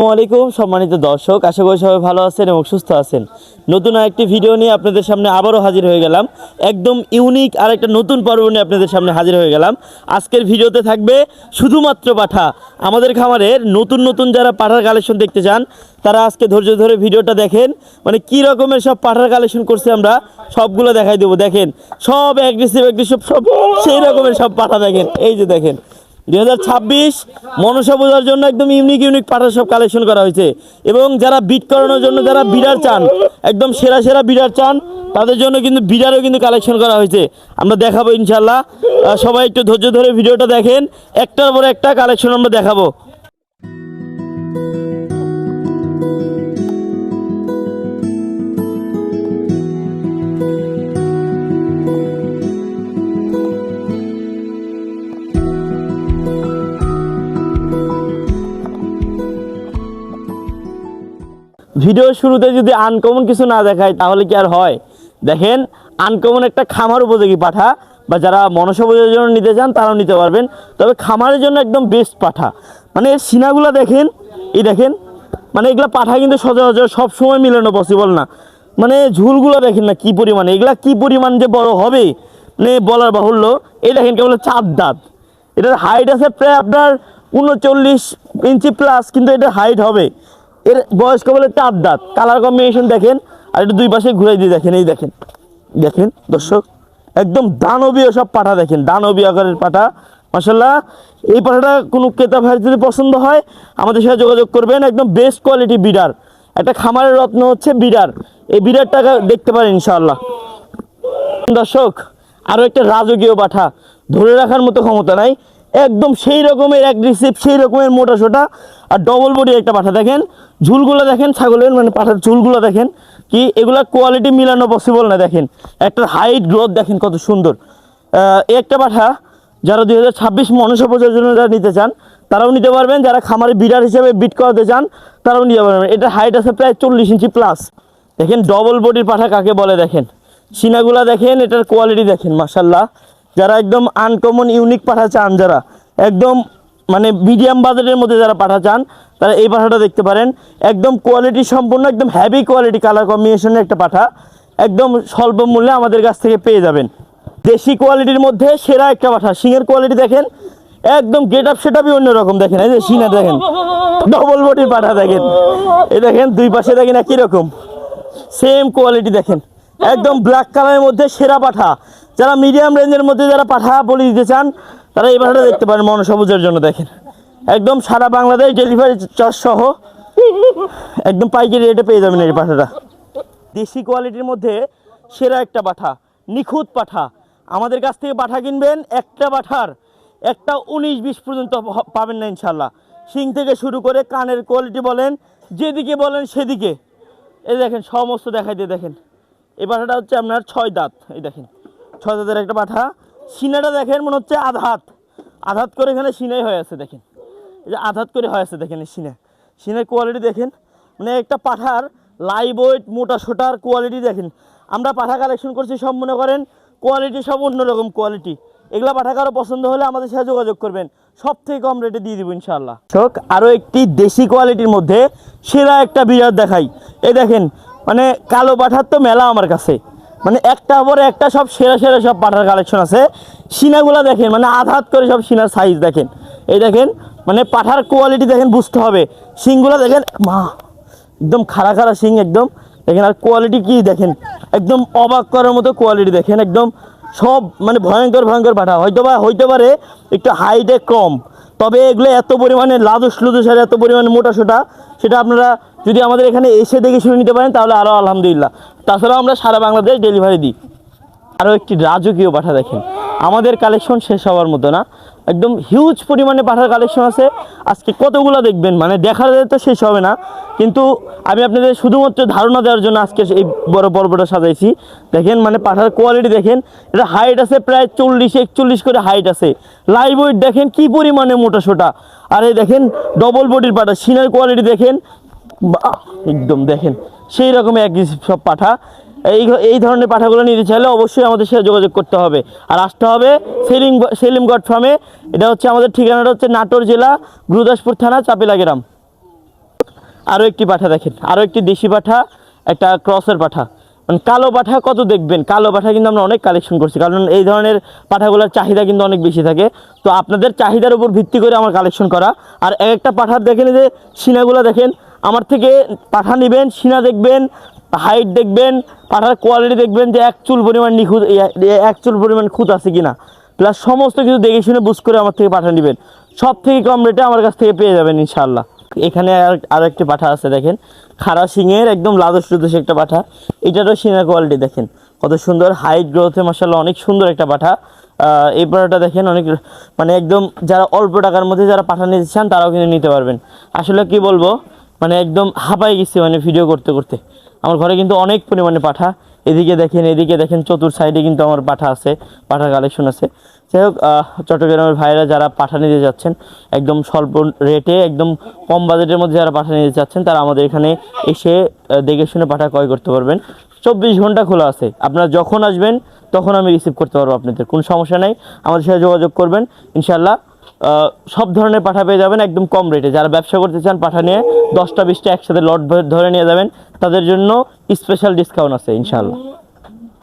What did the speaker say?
আসসালামু আলাইকুম সম্মানিত দর্শক, আশা করি সবাই ভালো আছেন এবং সুস্থ আছেন। নতুন আরেকটি ভিডিও নিয়ে আপনাদের সামনে আবারও হাজির হয়ে গেলাম। একদম ইউনিক আর একটা নতুন পর্ব নিয়ে আপনাদের সামনে হাজির হয়ে গেলাম। আজকের ভিডিওতে থাকবে শুধুমাত্র পাঠা। আমাদের খামারের নতুন নতুন যারা পাঠার কালেকশন দেখতে চান তারা আজকে ধৈর্য ধরে ভিডিওটা দেখেন। মানে কী রকমের সব পাঠার কালেকশন করছি আমরা সবগুলো দেখাই দেবো। দেখেন সব অ্যাগ্রেসিভ সব সেই রকমের সব পাঠা দেখেন। এই যে দেখেন 2026 মনসা পূজার জন্য একদম ইউনিক পাঠা সব কালেকশন করা হয়েছে। এবং যারা বিট করানোর জন্য যারা বিডার চান, একদম সেরা বিডার চান, তাদের জন্য কিন্তু বিডারও কিন্তু কালেকশন করা হয়েছে। আমরা দেখাবো ইনশাল্লাহ। সবাই একটু ধৈর্য ধরে ভিডিওটা দেখেন, একটার পর একটা কালেকশন আমরা দেখাবো। ভিডিওর শুরুতে যদি আনকমন কিছু না দেখায় তাহলে কি আর হয়? দেখেন আনকমন একটা খামার উপযোগী পাঠা, বা যারা মনসা পূজার জন্য নিতে চান তারাও নিতে পারবেন। তবে খামারের জন্য একদম বেস্ট পাঠা। মানে এর সিনাগুলো দেখেন, এই দেখেন, মানে এগুলা পাঠা কিন্তু সচরাচর সবসময় মিলানো পসিবল না। মানে ঝুলগুলো দেখেন না কি পরিমাণ, এগুলা কি পরিমাণ যে বড় হবে মানে বলার বাহুল্য। এই দেখেন কেবল 4 দাঁত। এটার হাইট আছে প্রায় আপনার 39 ইঞ্চি প্লাস, কিন্তু এটার হাইট হবে। এর বয়স কেবল 4 দাঁত। কালার কম্বিনেশন দেখেন, আর একটু দুই পাশে ঘুরাই দিয়ে দেখেন। এই দেখেন দেখেন দর্শক, একদম দানবীয় সব পাঠা দেখেন, দানবীয় আকারের পাঠা। মাশাআল্লাহ, এই পাঠাটা কোনো ক্রেতা ভাই যদি পছন্দ হয় আমাদের সাথে যোগাযোগ করবেন। একদম বেস্ট কোয়ালিটি বিডার, একটা খামারের রত্ন হচ্ছে বিডার। এই বিডারটা দেখতে পারেন ইনশাআল্লাহ। দর্শক, আরও একটা রাজকীয় পাঠা, ধরে রাখার মতো ক্ষমতা নাই, একদম সেই রকমের অ্যাগ্রেসিভ, সেই রকমের মোটা সোটা আর ডবল বডি একটা পাঠা। দেখেন ঝুলগুলো দেখেন, ছাগলের মানে পাঠার ঝুলগুলো দেখেন, কি এগুলা কোয়ালিটি মিলানো পসিবল না। দেখেন একটা হাইট গ্রোথ দেখেন কত সুন্দর। একটা পাঠা যারা 2026 মনসা পূজার জন্য যারা নিতে চান তারাও নিতে পারবেন, যারা খামারে বিডার হিসেবে বিট করাতে চান তারাও নিতে পারবেন। এটা হাইট আছে প্রায় 40 ইঞ্চি প্লাস। দেখেন ডবল বডির পাঠা কাকে বলে, দেখেন সিনাগুলা দেখেন, এটার কোয়ালিটি দেখেন। মাশাআল্লাহ, যারা একদম আনকমন ইউনিক পাঠা চান, যারা একদম মানে মিডিয়াম বাজেটের মধ্যে যারা পাঠা চান তারা এই পাঠাটা দেখতে পারেন। একদম কোয়ালিটি সম্পূর্ণ, একদম হ্যাভি কোয়ালিটি কালার কম্বিনেশনের একটা পাঠা, একদম স্বল্প মূল্যে আমাদের কাছ থেকে পেয়ে যাবেন। দেশি কোয়ালিটির মধ্যে সেরা একটা পাঠা। শিঙের কোয়ালিটি দেখেন, একদম গেট আপ সেট আপই অন্যরকম। দেখেন এই যে শিঙা দেখেন, ডবল বডির পাঠা দেখেন। এই দেখেন দুই পাশে দেখেন একই রকম সেম কোয়ালিটি দেখেন, একদম ব্ল্যাক কালারের মধ্যে সেরা পাঠা। যারা মিডিয়াম রেঞ্জের মধ্যে যারা পাঠা বলে দিতে চান তারা এই পাঠাটা দেখতে পারেন মনসা পূজার জন্য। দেখেন একদম সারা বাংলাদেশ ডেলিভারি চার্জ সহ একদম পাইকারি রেটে পেয়ে যাবেন এই পাঠাটা। দেশি কোয়ালিটির মধ্যে সেরা একটা পাঠা, নিখুঁত পাঠা। আমাদের কাছ থেকে পাঠা কিনবেন, একটা পাঠার একটা 19-20 পর্যন্ত পাবেন না ইনশাল্লাহ। শিং থেকে শুরু করে কানের কোয়ালিটি বলেন, যেদিকে বলেন সেদিকে। এই দেখেন সমস্ত দেখাই দিয়ে দেখেন। এই পাঠাটা হচ্ছে আপনার 6 দাঁত। এই দেখেন 6 দাঁতের একটা পাঠা। সিনাটা দেখেন মনে হচ্ছে আধাত করে এখানে সিনাই হয়ে আছে। দেখেন এই যে আধাত করে হয়ে আছে, দেখেন এই সিনের কোয়ালিটি দেখেন। মানে একটা পাঠার লাইভ ওয়েট মোটা সোটার কোয়ালিটি দেখেন। আমরা পাঠা কালেকশন করছি সব মনে করেন কোয়ালিটি সব অন্যরকম কোয়ালিটি। এগুলা পাঠা কারো পছন্দ হলে আমাদের সাথে যোগাযোগ করবেন, সব থেকে কম রেটে দিয়ে দিব ইনশাআল্লাহ। আরও একটি দেশি কোয়ালিটির মধ্যে সেরা একটা বিড়াল দেখাই। এই দেখেন মানে কালো পাঠার তো মেলা আমার কাছে, মানে একটা পরে একটা সব সেরা সব পাঠার কালেকশন আছে। সিনাগুলা দেখেন, মানে আধাত করে সব সিনার সাইজ দেখেন। এই দেখেন মানে পাঠার কোয়ালিটি দেখেন, বুঝতে হবে। শিংগুলা দেখেন, মা একদম খাড়া শিং একদম দেখেন। আর কোয়ালিটি কি দেখেন, একদম অবাক করার মতো কোয়ালিটি দেখেন। একদম সব মানে ভয়ঙ্কর পাঠা। হইতে পারে একটু হাইটে কম, তবে এগুলো এত পরিমাণে লাদুস আর এত পরিমাণে মোটা সোটা, সেটা আপনারা যদি আমাদের এখানে এসে দেখে শুনে নিতে পারেন তাহলে আরও আলহামদুলিল্লাহ। তাছাড়াও আমরা সারা বাংলাদেশ ডেলিভারি দিই। আরও একটি রাজকীয় পাঠা দেখেন, আমাদের কালেকশন শেষ হওয়ার মতো না, একদম হিউজ পরিমাণে পাঠার কালেকশন আছে। আজকে কতগুলো দেখবেন, মানে দেখার তো শেষ হবে না, কিন্তু আমি আপনাদের শুধুমাত্র ধারণা দেওয়ার জন্য আজকে এই বড় পর্বটা সাজাইছি। দেখেন মানে পাঠার কোয়ালিটি দেখেন, এটা হাইট আছে প্রায় 40-41 করে হাইট আছে। লাইভ ওয়েট দেখেন কি পরিমাণে মোটা সোটা। আর এই দেখেন ডবল বডির পাঠা, সিনার কোয়ালিটি দেখেন, একদম দেখেন সেই রকমের অ্যাগ্রেসিভ সব পাঠা। এই ধরনের পাঠাগুলো নিতে চাইলে অবশ্যই আমাদের সাথে যোগাযোগ করতে হবে আর আসতে হবে সেলিম গড ফার্মে। এটা হচ্ছে আমাদের ঠিকানাটা হচ্ছে নাটোর জেলা গুরুদাসপুর থানা চাপিলা গ্রাম। আরও একটি পাঠা দেখেন, আরও একটি দেশি পাঠা, একটা ক্রসের পাঠা। মানে কালো পাঠা কত দেখবেন, কালো পাঠা কিন্তু আমরা অনেক কালেকশন করছি, কারণ এই ধরনের পাঠাগুলোর চাহিদা কিন্তু অনেক বেশি থাকে। তো আপনাদের চাহিদার উপর ভিত্তি করে আমার কালেকশন করা। আর এক একটা পাঠার দেখেন, এই যে সিনাগুলো দেখেন, আমার থেকে পাঠা নেবেন, সিনা দেখবেন, হাইট দেখবেন, পাঠার কোয়ালিটি দেখবেন যে এক চুল পরিমাণ নিখুঁত, এক চুল পরিমাণ খুঁত আছে কিনা, প্লাস সমস্ত কিছু দেখে শুনে বুঝ করে আমার থেকে পাঠা নেবেন। সব থেকে কম রেটে আমার কাছ থেকে পেয়ে যাবেন ইনশাআল্লাহ। এখানে আর একটি পাঠা আছে দেখেন, খাড়া শিঙের একদম লাদস লুদস একটা পাঠা। এটারও শিঙের কোয়ালিটি দেখেন কত সুন্দর, হাইট গ্রোথে মাশাআল্লাহ অনেক সুন্দর একটা পাঠা। এই পাঠাটা দেখেন অনেক, মানে একদম যারা অল্প টাকার মধ্যে যারা পাঠা নিতে চান তারাও কিন্তু নিতে পারবেন। আসলে কি বলবো, মানে একদম হাঁপাই গেছি মানে ভিডিও করতে করতে। আমার ঘরে কিন্তু অনেক পরিমাণে পাঠা, এদিকে দেখেন চতুর সাইডে কিন্তু আমার পাঠা আছে, পাঠার কালেকশন আছে। যাই হোক, চট্টগ্রামের ভাইরা যারা পাঠা নিতে যাচ্ছেন একদম স্বল্প রেটে, একদম কম বাজেটের মধ্যে যারা পাঠা নিতে চাচ্ছেন, তারা আমাদের এখানে এসে দেখে শুনে পাঠা ক্রয় করতে পারবেন। 24 ঘন্টা খোলা আছে, আপনারা যখন আসবেন তখন আমি রিসিভ করতে পারবো, আপনাদের কোনো সমস্যা নেই। আমাদের সাথে যোগাযোগ করবেন ইনশাল্লাহ। সব ধরনের পাঠা পেয়ে যাবেন একদম কম রেটে। যারা ব্যবসা করতে চান পাঠা নিয়ে 10টা 20টা একসাথে লট ধরে নিয়ে যাবেন, তাদের জন্য স্পেশাল ডিসকাউন্ট আছে ইনশাল্লাহ।